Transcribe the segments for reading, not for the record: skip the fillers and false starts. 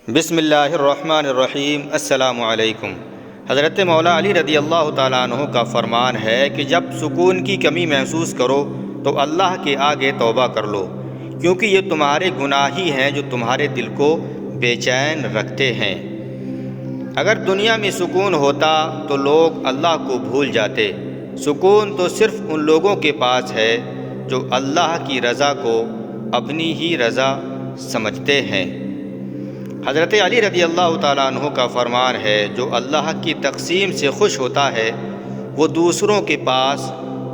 بسم اللہ الرحمن الرحیم۔ السلام علیکم۔ حضرت مولا علی رضی اللہ تعالیٰ عنہ کا فرمان ہے کہ جب سکون کی کمی محسوس کرو تو اللہ کے آگے توبہ کر لو، کیونکہ یہ تمہارے گناہ ہی ہیں جو تمہارے دل کو بے چین رکھتے ہیں۔ اگر دنیا میں سکون ہوتا تو لوگ اللہ کو بھول جاتے۔ سکون تو صرف ان لوگوں کے پاس ہے جو اللہ کی رضا کو اپنی ہی رضا سمجھتے ہیں۔ حضرت علی رضی اللہ تعالیٰ عنہ کا فرمان ہے، جو اللہ کی تقسیم سے خوش ہوتا ہے وہ دوسروں کے پاس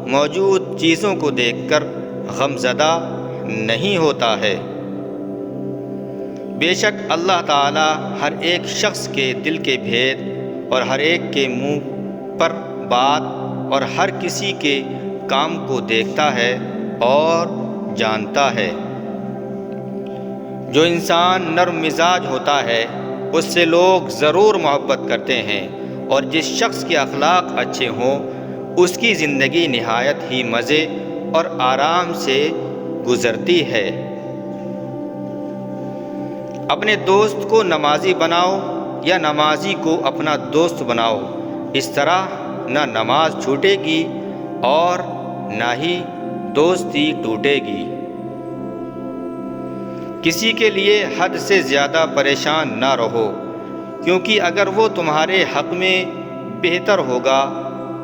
موجود چیزوں کو دیکھ کر غمزدہ نہیں ہوتا ہے۔ بے شک اللہ تعالیٰ ہر ایک شخص کے دل کے بھید اور ہر ایک کے منہ پر بات اور ہر کسی کے کام کو دیکھتا ہے اور جانتا ہے۔ جو انسان نرم مزاج ہوتا ہے اس سے لوگ ضرور محبت کرتے ہیں، اور جس شخص کے اخلاق اچھے ہوں اس کی زندگی نہایت ہی مزے اور آرام سے گزرتی ہے۔ اپنے دوست کو نمازی بناؤ یا نمازی کو اپنا دوست بناؤ، اس طرح نہ نماز چھوٹے گی اور نہ ہی دوستی ٹوٹے گی۔ کسی کے لیے حد سے زیادہ پریشان نہ رہو، کیونکہ اگر وہ تمہارے حق میں بہتر ہوگا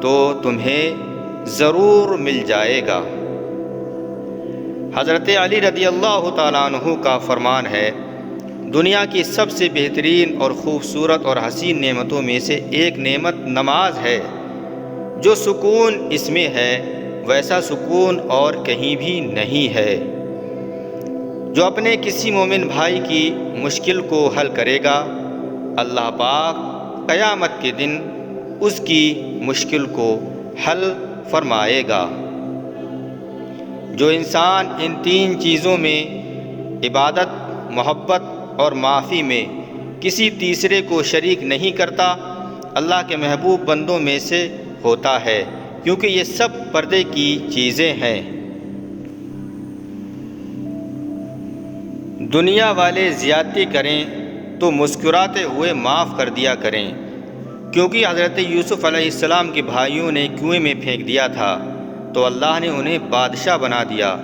تو تمہیں ضرور مل جائے گا۔ حضرت علی رضی اللہ تعالیٰ عنہ کا فرمان ہے، دنیا کی سب سے بہترین اور خوبصورت اور حسین نعمتوں میں سے ایک نعمت نماز ہے۔ جو سکون اس میں ہے ویسا سکون اور کہیں بھی نہیں ہے۔ جو اپنے کسی مومن بھائی کی مشکل کو حل کرے گا، اللہ پاک قیامت کے دن اس کی مشکل کو حل فرمائے گا۔ جو انسان ان تین چیزوں میں عبادت، محبت اور معافی میں کسی تیسرے کو شریک نہیں کرتا، اللہ کے محبوب بندوں میں سے ہوتا ہے، کیونکہ یہ سب پردے کی چیزیں ہیں۔ دنیا والے زیادتی کریں تو مسکراتے ہوئے معاف کر دیا کریں، کیونکہ حضرت یوسف علیہ السلام کے بھائیوں نے کنویں میں پھینک دیا تھا تو اللہ نے انہیں بادشاہ بنا دیا۔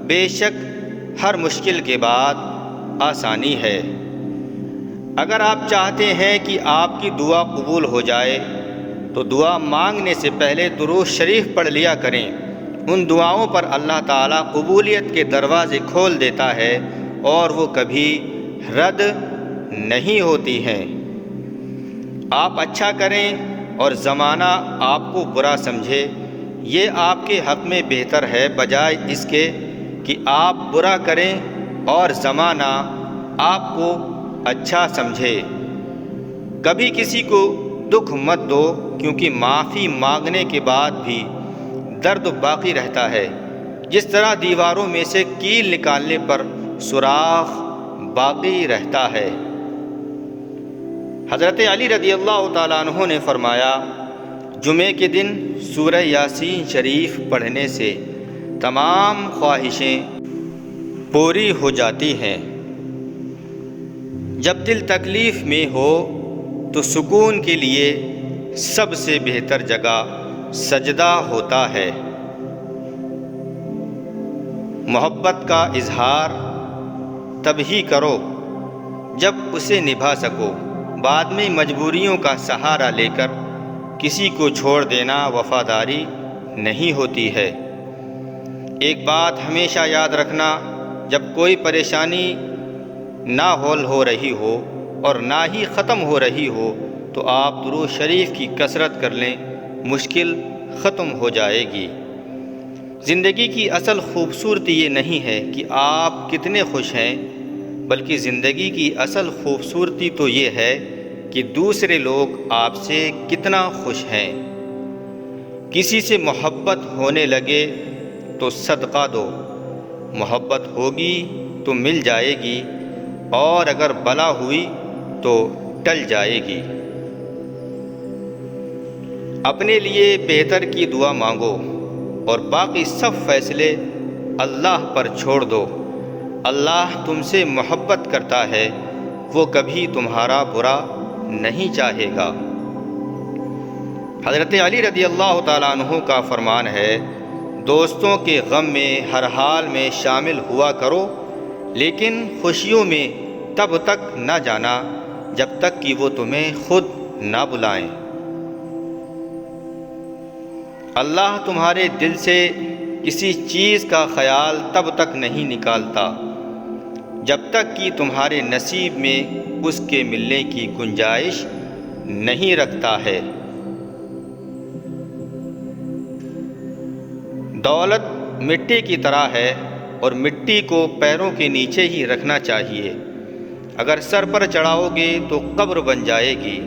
بے شک ہر مشکل کے بعد آسانی ہے۔ اگر آپ چاہتے ہیں کہ آپ کی دعا قبول ہو جائے تو دعا مانگنے سے پہلے درود شریف پڑھ لیا کریں۔ ان دعاؤں پر اللہ تعالیٰ قبولیت کے دروازے کھول دیتا ہے اور وہ کبھی رد نہیں ہوتی ہیں۔ آپ اچھا کریں اور زمانہ آپ کو برا سمجھے، یہ آپ کے حق میں بہتر ہے بجائے اس کے کہ آپ برا کریں اور زمانہ آپ کو اچھا سمجھے۔ کبھی کسی کو دکھ مت دو، کیونکہ معافی مانگنے کے بعد بھی درد باقی رہتا ہے، جس طرح دیواروں میں سے کیل نکالنے پر سوراخ باقی رہتا ہے۔ حضرت علی رضی اللہ تعالیٰ عنہ نے فرمایا، جمعے کے دن سورہ یاسین شریف پڑھنے سے تمام خواہشیں پوری ہو جاتی ہیں۔ جب دل تکلیف میں ہو تو سکون کے لیے سب سے بہتر جگہ سجدہ ہوتا ہے۔ محبت کا اظہار تب ہی کرو جب اسے نبھا سکو، بعد میں مجبوریوں کا سہارا لے کر کسی کو چھوڑ دینا وفاداری نہیں ہوتی ہے۔ ایک بات ہمیشہ یاد رکھنا، جب کوئی پریشانی نہ حل ہو رہی ہو اور نہ ہی ختم ہو رہی ہو تو آپ درود شریف کی کثرت کر لیں، مشکل ختم ہو جائے گی۔ زندگی کی اصل خوبصورتی یہ نہیں ہے کہ آپ کتنے خوش ہیں، بلکہ زندگی کی اصل خوبصورتی تو یہ ہے کہ دوسرے لوگ آپ سے کتنا خوش ہیں۔ کسی سے محبت ہونے لگے تو صدقہ دو، محبت ہوگی تو مل جائے گی، اور اگر بلا ہوئی تو ٹل جائے گی۔ اپنے لیے بہتر کی دعا مانگو اور باقی سب فیصلے اللہ پر چھوڑ دو۔ اللہ تم سے محبت کرتا ہے، وہ کبھی تمہارا برا نہیں چاہے گا۔ حضرت علی رضی اللہ تعالیٰ عنہ کا فرمان ہے، دوستوں کے غم میں ہر حال میں شامل ہوا کرو، لیکن خوشیوں میں تب تک نہ جانا جب تک کہ وہ تمہیں خود نہ بلائیں۔ اللہ تمہارے دل سے کسی چیز کا خیال تب تک نہیں نکالتا جب تک کہ تمہارے نصیب میں اس کے ملنے کی گنجائش نہیں رکھتا ہے۔ دولت مٹی کی طرح ہے اور مٹی کو پیروں کے نیچے ہی رکھنا چاہیے۔ اگر سر پر چڑھاؤ گے تو قبر بن جائے گی،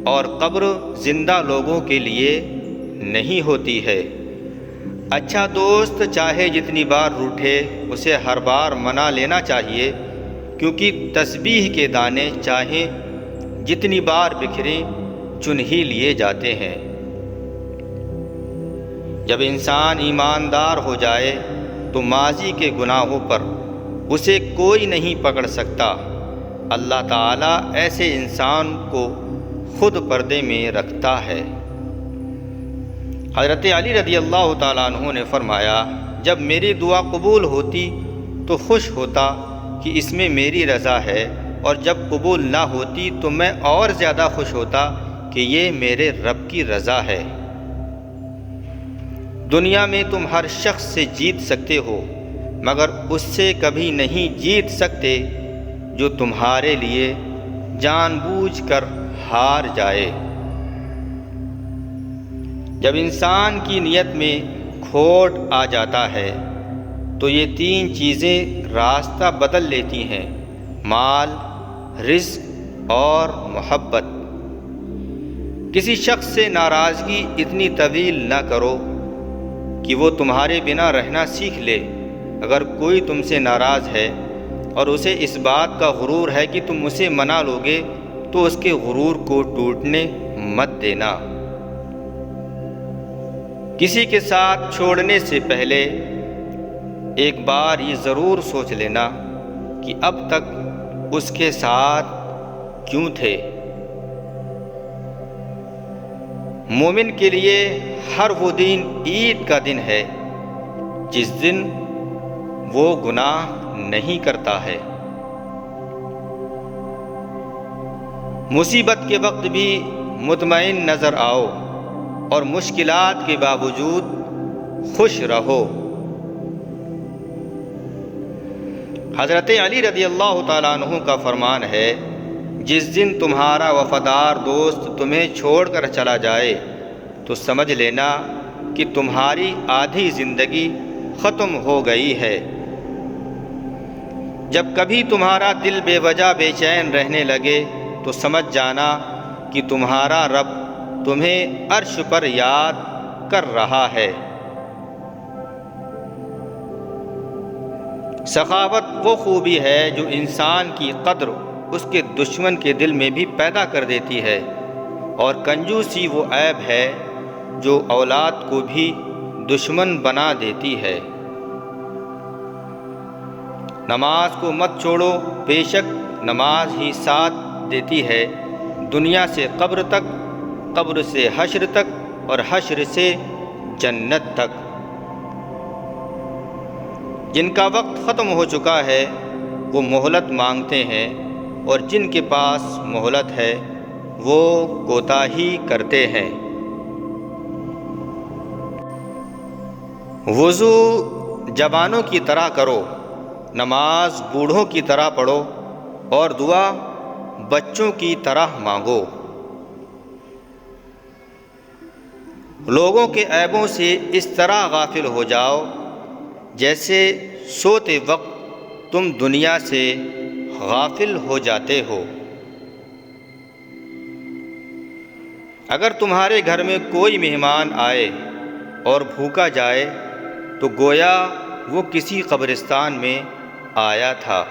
اور قبر زندہ لوگوں کے لیے نہیں ہوتی ہے۔ اچھا دوست چاہے جتنی بار روٹھے اسے ہر بار منا لینا چاہیے، کیونکہ تسبیح کے دانے چاہے جتنی بار بکھریں چن ہی لیے جاتے ہیں۔ جب انسان ایماندار ہو جائے تو ماضی کے گناہوں پر اسے کوئی نہیں پکڑ سکتا۔ اللہ تعالیٰ ایسے انسان کو خود پردے میں رکھتا ہے۔ حضرت علی رضی اللہ تعالیٰ عنہ نے فرمایا، جب میری دعا قبول ہوتی تو خوش ہوتا کہ اس میں میری رضا ہے، اور جب قبول نہ ہوتی تو میں اور زیادہ خوش ہوتا کہ یہ میرے رب کی رضا ہے۔ دنیا میں تم ہر شخص سے جیت سکتے ہو، مگر اس سے کبھی نہیں جیت سکتے جو تمہارے لیے جان بوجھ کر ہار جائے۔ جب انسان کی نیت میں کھوٹ آ جاتا ہے تو یہ تین چیزیں راستہ بدل لیتی ہیں: مال، رزق اور محبت۔ کسی شخص سے ناراضگی اتنی طویل نہ کرو کہ وہ تمہارے بنا رہنا سیکھ لے۔ اگر کوئی تم سے ناراض ہے اور اسے اس بات کا غرور ہے کہ تم اسے منا لو گے تو اس کے غرور کو ٹوٹنے مت دینا۔ کسی کے ساتھ چھوڑنے سے پہلے ایک بار یہ ضرور سوچ لینا کہ اب تک اس کے ساتھ کیوں تھے۔ مومن کے لیے ہر وہ دن عید کا دن ہے جس دن وہ گناہ نہیں کرتا ہے۔ مصیبت کے وقت بھی مطمئن نظر آؤ اور مشکلات کے باوجود خوش رہو۔ حضرت علی رضی اللہ تعالیٰ عنہ کا فرمان ہے، جس دن تمہارا وفادار دوست تمہیں چھوڑ کر چلا جائے تو سمجھ لینا کہ تمہاری آدھی زندگی ختم ہو گئی ہے۔ جب کبھی تمہارا دل بے وجہ بے چین رہنے لگے تو سمجھ جانا کہ تمہارا رب تمہیں عرش پر یاد کر رہا ہے۔ سخاوت وہ خوبی ہے جو انسان کی قدر اس کے دشمن کے دل میں بھی پیدا کر دیتی ہے، اور کنجوسی وہ عیب ہے جو اولاد کو بھی دشمن بنا دیتی ہے۔ نماز کو مت چھوڑو، بے شک نماز ہی ساتھ دیتی ہے دنیا سے قبر تک، قبر سے حشر تک، اور حشر سے جنت تک۔ جن کا وقت ختم ہو چکا ہے وہ مہلت مانگتے ہیں، اور جن کے پاس مہلت ہے وہ کوتاہی کرتے ہیں۔ وضو جوانوں کی طرح کرو، نماز بوڑھوں کی طرح پڑھو، اور دعا بچوں کی طرح مانگو۔ لوگوں کے عیبوں سے اس طرح غافل ہو جاؤ جیسے سوتے وقت تم دنیا سے غافل ہو جاتے ہو۔ اگر تمہارے گھر میں کوئی مہمان آئے اور بھوکا جائے تو گویا وہ کسی قبرستان میں آیا تھا۔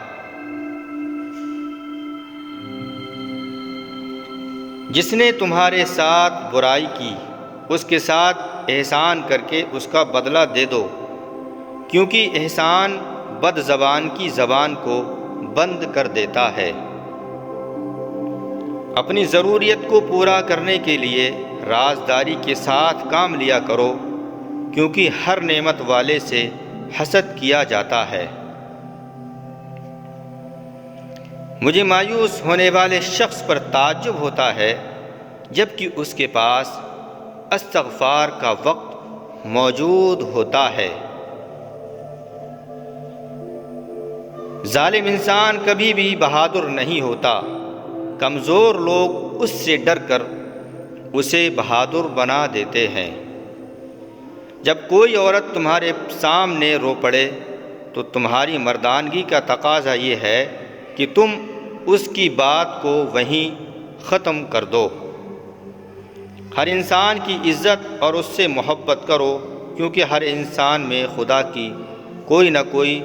جس نے تمہارے ساتھ برائی کی اس کے ساتھ احسان کر کے اس کا بدلہ دے دو، کیونکہ احسان بد زبان کی زبان کو بند کر دیتا ہے۔ اپنی ضروریت کو پورا کرنے کے لیے رازداری کے ساتھ کام لیا کرو، کیونکہ ہر نعمت والے سے حسد کیا جاتا ہے۔ مجھے مایوس ہونے والے شخص پر تعجب ہوتا ہے جبکہ اس کے پاس استغفار کا وقت موجود ہوتا ہے۔ ظالم انسان کبھی بھی بہادر نہیں ہوتا، کمزور لوگ اس سے ڈر کر اسے بہادر بنا دیتے ہیں۔ جب کوئی عورت تمہارے سامنے رو پڑے تو تمہاری مردانگی کا تقاضا یہ ہے کہ تم اس کی بات کو وہیں ختم کر دو۔ ہر انسان کی عزت اور اس سے محبت کرو، کیونکہ ہر انسان میں خدا کی کوئی نہ کوئی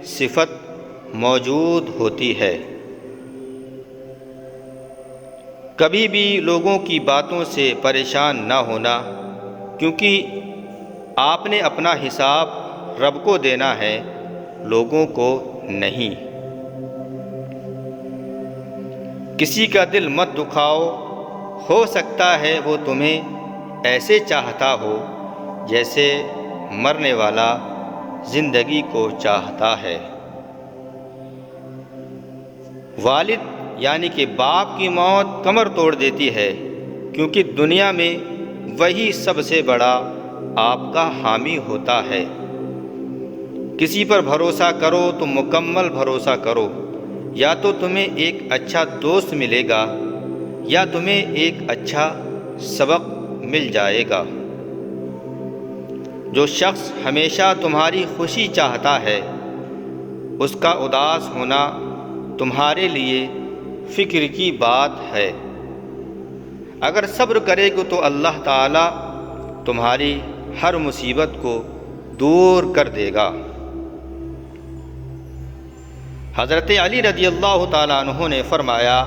صفت موجود ہوتی ہے۔ کبھی بھی لوگوں کی باتوں سے پریشان نہ ہونا، کیونکہ آپ نے اپنا حساب رب کو دینا ہے، لوگوں کو نہیں۔ کسی کا دل مت دکھاؤ، ہو سکتا ہے وہ تمہیں ایسے چاہتا ہو جیسے مرنے والا زندگی کو چاہتا ہے۔ والد یعنی کہ باپ کی موت کمر توڑ دیتی ہے، کیونکہ دنیا میں وہی سب سے بڑا آپ کا حامی ہوتا ہے۔ کسی پر بھروسہ کرو تو مکمل بھروسہ کرو، یا تو تمہیں ایک اچھا دوست ملے گا یا تمہیں ایک اچھا سبق مل جائے گا۔ جو شخص ہمیشہ تمہاری خوشی چاہتا ہے، اس کا اداس ہونا تمہارے لیے فکر کی بات ہے۔ اگر صبر کرے گو تو اللہ تعالیٰ تمہاری ہر مصیبت کو دور کر دے گا۔ حضرت علی رضی اللہ تعالیٰ عنہ نے فرمایا،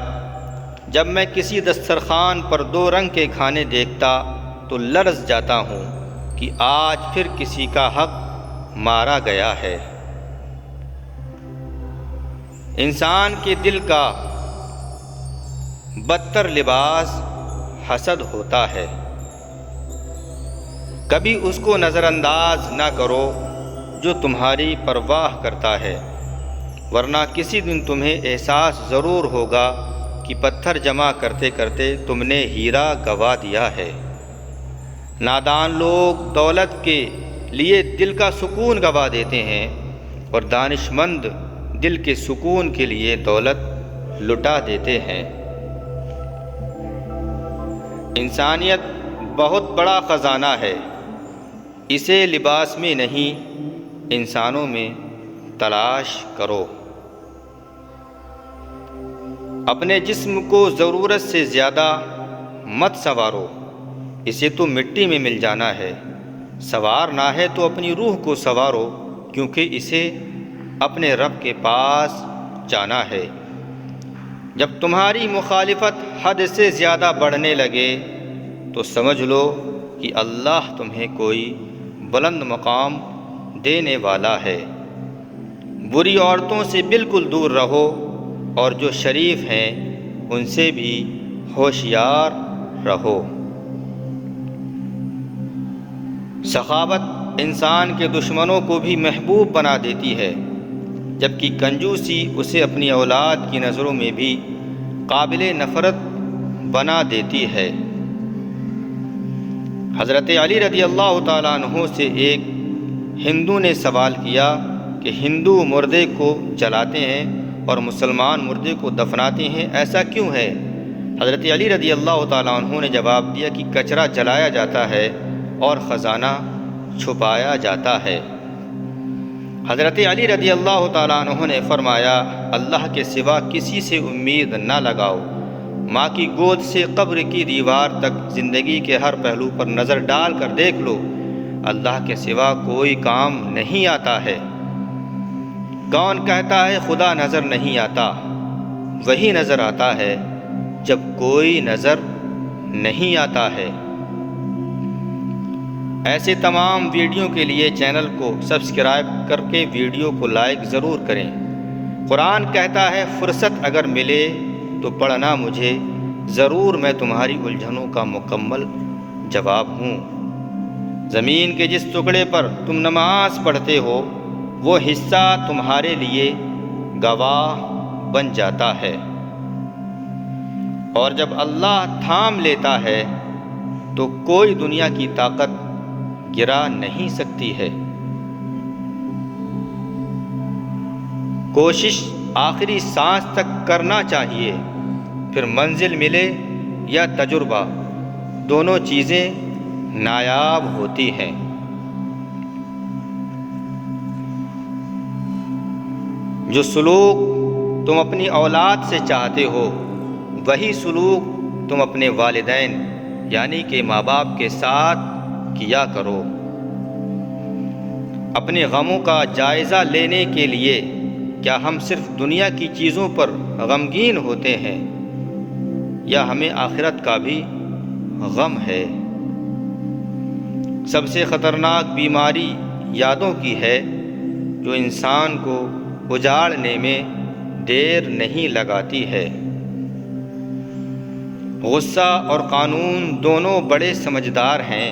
جب میں کسی دسترخوان پر 2 رنگ کے کھانے دیکھتا تو لرز جاتا ہوں کہ آج پھر کسی کا حق مارا گیا ہے۔ انسان کے دل کا بدتر لباس حسد ہوتا ہے۔ کبھی اس کو نظر انداز نہ کرو جو تمہاری پرواہ کرتا ہے، ورنہ کسی دن تمہیں احساس ضرور ہوگا کہ پتھر جمع کرتے کرتے تم نے ہیرا گنوا دیا ہے۔ نادان لوگ دولت کے لیے دل کا سکون گنوا دیتے ہیں، اور دانش مند دل کے سکون کے لیے دولت لٹا دیتے ہیں۔ انسانیت بہت بڑا خزانہ ہے، اسے لباس میں نہیں انسانوں میں تلاش کرو۔ اپنے جسم کو ضرورت سے زیادہ مت سنوارو، اسے تو مٹی میں مل جانا ہے۔ سنوارنا ہے تو اپنی روح کو سنوارو، کیونکہ اسے اپنے رب کے پاس جانا ہے۔ جب تمہاری مخالفت حد سے زیادہ بڑھنے لگے تو سمجھ لو کہ اللہ تمہیں کوئی بلند مقام دینے والا ہے۔ بری عورتوں سے بالکل دور رہو، اور جو شریف ہیں ان سے بھی ہوشیار رہو۔ سخاوت انسان کے دشمنوں کو بھی محبوب بنا دیتی ہے، جبکہ کنجوسی اسے اپنی اولاد کی نظروں میں بھی قابل نفرت بنا دیتی ہے۔ حضرت علی رضی اللہ تعالیٰ عنہ سے ایک ہندو نے سوال کیا کہ ہندو مردے کو جلاتے ہیں اور مسلمان مردے کو دفناتے ہیں، ایسا کیوں ہے؟ حضرت علی رضی اللہ تعالیٰ عنہ نے جواب دیا کہ کچرا جلایا جاتا ہے اور خزانہ چھپایا جاتا ہے۔ حضرت علی رضی اللہ تعالیٰ عنہ نے فرمایا، اللہ کے سوا کسی سے امید نہ لگاؤ۔ ماں کی گود سے قبر کی دیوار تک زندگی کے ہر پہلو پر نظر ڈال کر دیکھ لو، اللہ کے سوا کوئی کام نہیں آتا ہے۔ کون کہتا ہے خدا نظر نہیں آتا؟ وہی نظر آتا ہے جب کوئی نظر نہیں آتا ہے۔ ایسے تمام ویڈیو کے لیے چینل کو سبسکرائب کر کے ویڈیو کو لائک ضرور کریں۔ قرآن کہتا ہے، فرصت اگر ملے تو پڑھنا مجھے ضرور میں تمہاری الجھنوں کا مکمل جواب ہوں۔ زمین کے جس ٹکڑے پر تم نماز پڑھتے ہو وہ حصہ تمہارے لیے گواہ بن جاتا ہے، اور جب اللہ تھام لیتا ہے تو کوئی دنیا کی طاقت گرا نہیں سکتی ہے۔ کوشش آخری سانس تک کرنا چاہیے، پھر منزل ملے یا تجربہ، دونوں چیزیں نایاب ہوتی ہیں۔ جو سلوک تم اپنی اولاد سے چاہتے ہو وہی سلوک تم اپنے والدین یعنی کہ ماں باپ کے ساتھ کیا کرو۔ اپنے غموں کا جائزہ لینے کے لیے کیا ہم صرف دنیا کی چیزوں پر غمگین ہوتے ہیں یا ہمیں آخرت کا بھی غم ہے؟ سب سے خطرناک بیماری یادوں کی ہے جو انسان کو اجاڑنے میں دیر نہیں لگاتی ہے۔ غصہ اور قانون دونوں بڑے سمجھدار ہیں،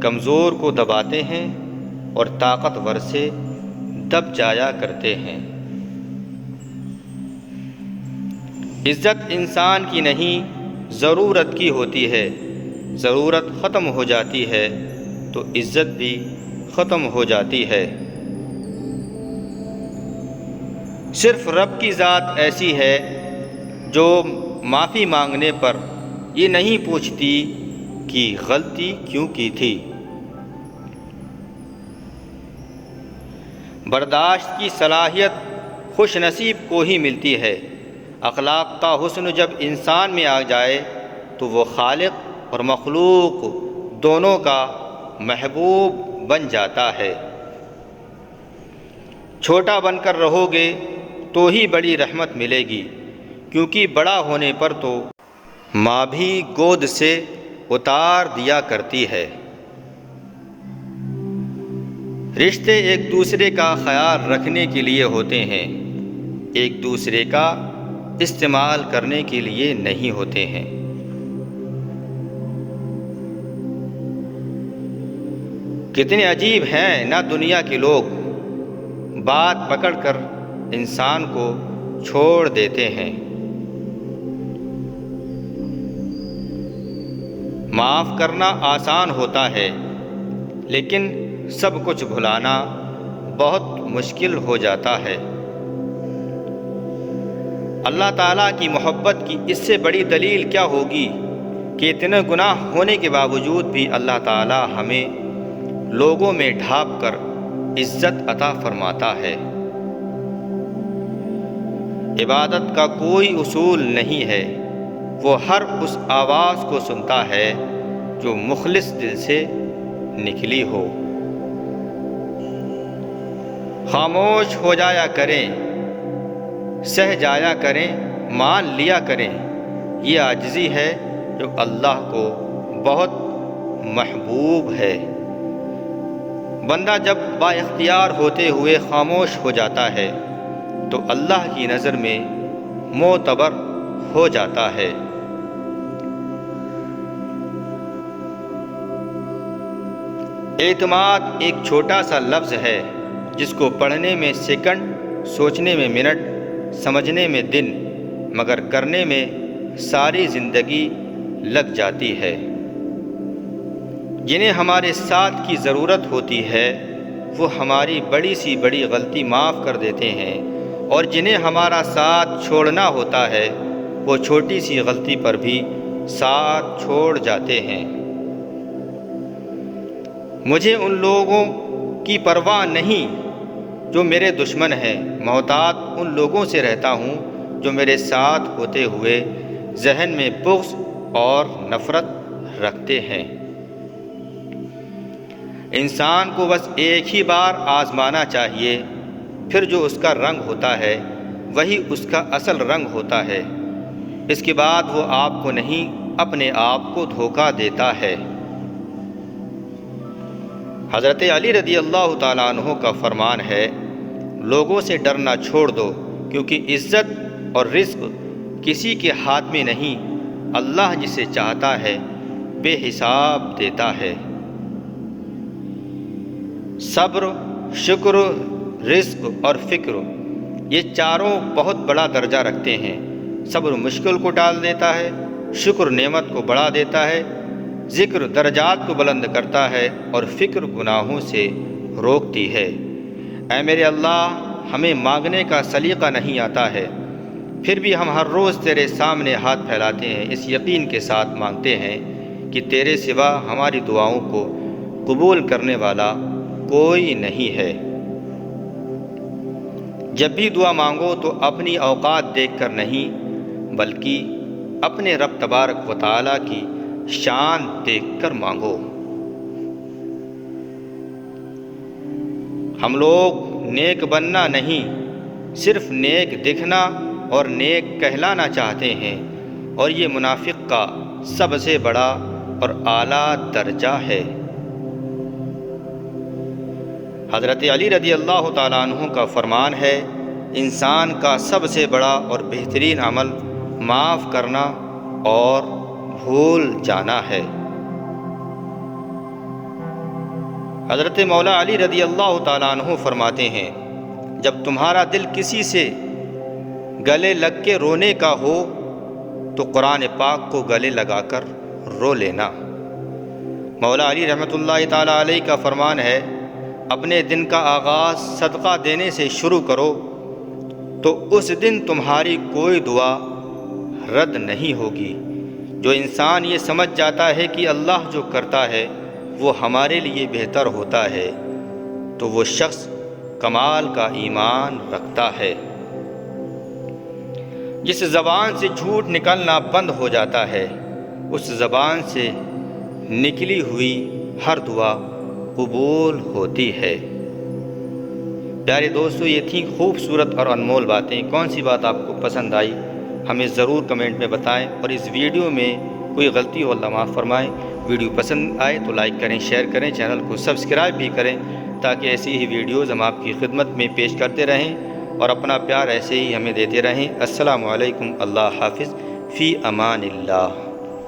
کمزور کو دباتے ہیں اور طاقتور سے دب جایا کرتے ہیں۔ عزت انسان کی نہیں ضرورت کی ہوتی ہے، ضرورت ختم ہو جاتی ہے تو عزت بھی ختم ہو جاتی ہے۔ صرف رب کی ذات ایسی ہے جو معافی مانگنے پر یہ نہیں پوچھتی کہ غلطی کیوں کی تھی۔ برداشت کی صلاحیت خوش نصیب کو ہی ملتی ہے۔ اخلاق کا حسن جب انسان میں آ جائے تو وہ خالق اور مخلوق دونوں کا محبوب بن جاتا ہے۔ چھوٹا بن کر رہو گے تو ہی بڑی رحمت ملے گی، کیونکہ بڑا ہونے پر تو ماں بھی گود سے اتار دیا کرتی ہے۔ رشتے ایک دوسرے کا خیال رکھنے کے لیے ہوتے ہیں، ایک دوسرے کا استعمال کرنے کے لیے نہیں ہوتے ہیں۔ کتنے عجیب ہیں نا دنیا کے لوگ، بات پکڑ کر انسان کو چھوڑ دیتے ہیں۔ معاف کرنا آسان ہوتا ہے لیکن سب کچھ بھلانا بہت مشکل ہو جاتا ہے۔ اللہ تعالیٰ کی محبت کی اس سے بڑی دلیل کیا ہوگی کہ اتنے گناہ ہونے کے باوجود بھی اللہ تعالیٰ ہمیں لوگوں میں ڈھانپ کر عزت عطا فرماتا ہے۔ عبادت کا کوئی اصول نہیں ہے، وہ ہر اس آواز کو سنتا ہے جو مخلص دل سے نکلی ہو۔ خاموش ہو جایا کریں، سہ جایا کریں، مان لیا کریں، یہ عاجزی ہے جو اللہ کو بہت محبوب ہے۔ بندہ جب با اختیار ہوتے ہوئے خاموش ہو جاتا ہے تو اللہ کی نظر میں معتبر ہو جاتا ہے۔ اعتماد ایک چھوٹا سا لفظ ہے جس کو پڑھنے میں سیکنڈ، سوچنے میں منٹ، سمجھنے میں دن، مگر کرنے میں ساری زندگی لگ جاتی ہے۔ جنہیں ہمارے ساتھ کی ضرورت ہوتی ہے وہ ہماری بڑی سی بڑی غلطی معاف کر دیتے ہیں، اور جنہیں ہمارا ساتھ چھوڑنا ہوتا ہے وہ چھوٹی سی غلطی پر بھی ساتھ چھوڑ جاتے ہیں۔ مجھے ان لوگوں کی پرواہ نہیں جو میرے دشمن ہیں، محتاط ان لوگوں سے رہتا ہوں جو میرے ساتھ ہوتے ہوئے ذہن میں بغض اور نفرت رکھتے ہیں۔ انسان کو بس ایک ہی بار آزمانا چاہیے، پھر جو اس کا رنگ ہوتا ہے وہی اس کا اصل رنگ ہوتا ہے۔ اس کے بعد وہ آپ کو نہیں اپنے آپ کو دھوکہ دیتا ہے۔ حضرت علی رضی اللہ تعالیٰ عنہ کا فرمان ہے، لوگوں سے ڈرنا چھوڑ دو، کیونکہ عزت اور رزق کسی کے ہاتھ میں نہیں اللہ جسے چاہتا ہے بے حساب دیتا ہے۔ صبر، شکر، رزق اور فکر، یہ چاروں بہت بڑا درجہ رکھتے ہیں۔ صبر مشکل کو ٹال دیتا ہے، شکر نعمت کو بڑھا دیتا ہے، ذکر درجات کو بلند کرتا ہے اور فکر گناہوں سے روکتی ہے۔ اے میرے اللہ، ہمیں مانگنے کا سلیقہ نہیں آتا ہے، پھر بھی ہم ہر روز تیرے سامنے ہاتھ پھیلاتے ہیں، اس یقین کے ساتھ مانگتے ہیں کہ تیرے سوا ہماری دعاؤں کو قبول کرنے والا کوئی نہیں ہے۔ جب بھی دعا مانگو تو اپنی اوقات دیکھ کر نہیں بلکہ اپنے رب تبارک و تعالیٰ کی شان دیکھ کر مانگو۔ ہم لوگ نیک بننا نہیں، صرف نیک دکھنا اور نیک کہلانا چاہتے ہیں، اور یہ منافق کا سب سے بڑا اور اعلیٰ درجہ ہے۔ حضرت علی رضی اللہ تعالیٰ عنہ کا فرمان ہے، انسان کا سب سے بڑا اور بہترین عمل معاف کرنا اور بھول جانا ہے۔ حضرت مولا علی رضی اللہ تعالیٰ عنہ فرماتے ہیں، جب تمہارا دل کسی سے گلے لگ کے رونے کا ہو تو قرآن پاک کو گلے لگا کر رو لینا۔ مولا علی رحمۃ اللہ تعالیٰ علیہ کا فرمان ہے، اپنے دن کا آغاز صدقہ دینے سے شروع کرو تو اس دن تمہاری کوئی دعا رد نہیں ہوگی۔ جو انسان یہ سمجھ جاتا ہے کہ اللہ جو کرتا ہے وہ ہمارے لیے بہتر ہوتا ہے تو وہ شخص کمال کا ایمان رکھتا ہے۔ جس زبان سے جھوٹ نکلنا بند ہو جاتا ہے، اس زبان سے نکلی ہوئی ہر دعا قبول ہوتی ہے۔ پیارے دوستو، یہ تھیں خوبصورت اور انمول باتیں۔ کون سی بات آپ کو پسند آئی ہمیں ضرور کمنٹ میں بتائیں، اور اس ویڈیو میں کوئی غلطی ہو اللہ معاف فرمائیں۔ ویڈیو پسند آئے تو لائک کریں، شیئر کریں، چینل کو سبسکرائب بھی کریں تاکہ ایسی ہی ویڈیوز ہم آپ کی خدمت میں پیش کرتے رہیں، اور اپنا پیار ایسے ہی ہمیں دیتے رہیں۔ السلام علیکم، اللہ حافظ، فی امان اللہ۔